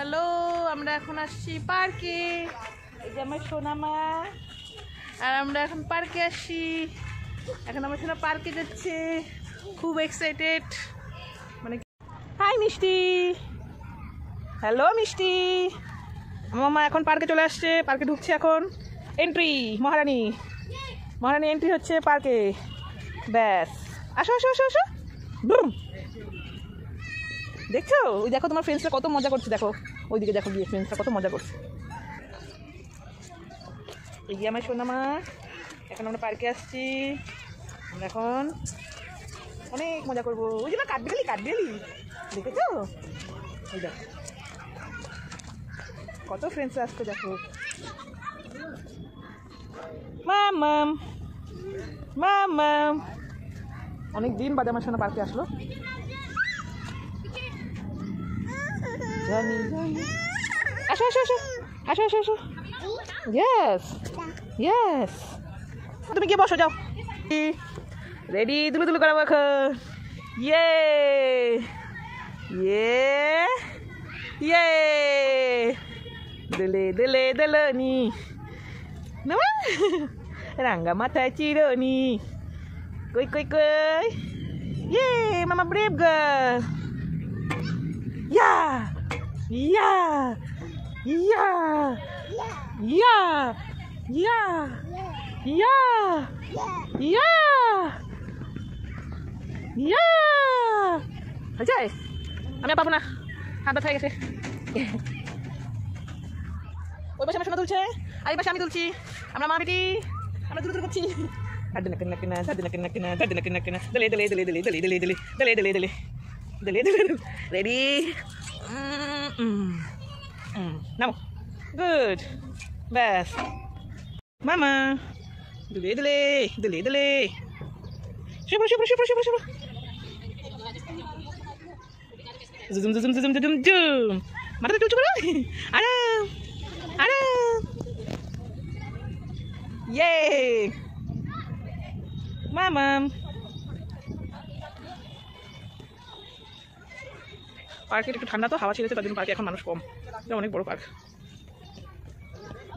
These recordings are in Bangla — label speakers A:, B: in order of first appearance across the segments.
A: হ্যালো, আমরা এখন আসছি পার্কে। এই যে আমার সোনা মা, আর আমরা এখন পার্কে আসছি। এখন আমার সোনা পার্কে যাচ্ছে, খুব এক্সাইটেড। মানে হাই মিষ্টি, হ্যালো মিষ্টি। আমার মা এখন পার্কে চলে আসছে, পার্কে ঢুকছে এখন। এন্ট্রি, মহারানী মহারানী এন্ট্রি হচ্ছে পার্কে। ব্যাস, আসো আসো আসো আসো। বুম, দেখছো? ওই দেখো তোমার ফ্রেন্ডসরা কত মজা করছে, দেখো ওইদিকে দেখো গিয়ে ফ্রেন্ডসরা কত মজা করছে। এই গিয়ে আমার সোনা মা, এখন আমরা পার্কে আসছি। আমরা এখন অনেক মজা করবো। ওই যে না কাঠবিড়ালি দেখেছো? ওই দেখো কত ফ্রেন্ডসরা আসছে, দেখো। মামাম মামাম, অনেক দিন বাদে আমার সোনা পার্কে আসলো। আসো আসো আসো আসো আসো আসো। ইয়েস ইয়েস, তুমি গিয়ে বসো, যাও। রেডি, দুলু দুলু করাবো এখন। ইয়ে ইয়ে ইয়ে, দুলে দুলে দুলনি রাঙ্গা মাথায় চিরনি, কই কই কই। ইয়ে মামা brave girl. Yeah! Yeah! Yeah! Yeah! Yeah! Yeah! Yeah! Yeah! হয়েছে? আমি পাবো না, হাত ব্যথা হয়ে গেছে। ওই পাশে আমার সোনা তুলছে, আর এই পাশে আমি তুলছি। আমরা মা বেটি, আমরা দূর দূর করছি। রেডি, নামো। গুড, ব্যাস। মামা দুলে দুলে দুলে দুলে, শুভ শুভ শুভ শুভ শুভ। জুম জুম জুম জুম জুম জুম, মাথাটা চুচু করো। আরাম আরাম। ইয়ে মামাম। পার্কে একটু ঠান্ডা, তো হাওয়া ছেড়েছে, তার জন্য পার্কে এখন মানুষ কম। এটা অনেক বড় পার্ক,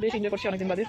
A: বেশ এনজয় করছি অনেকদিন বাদে।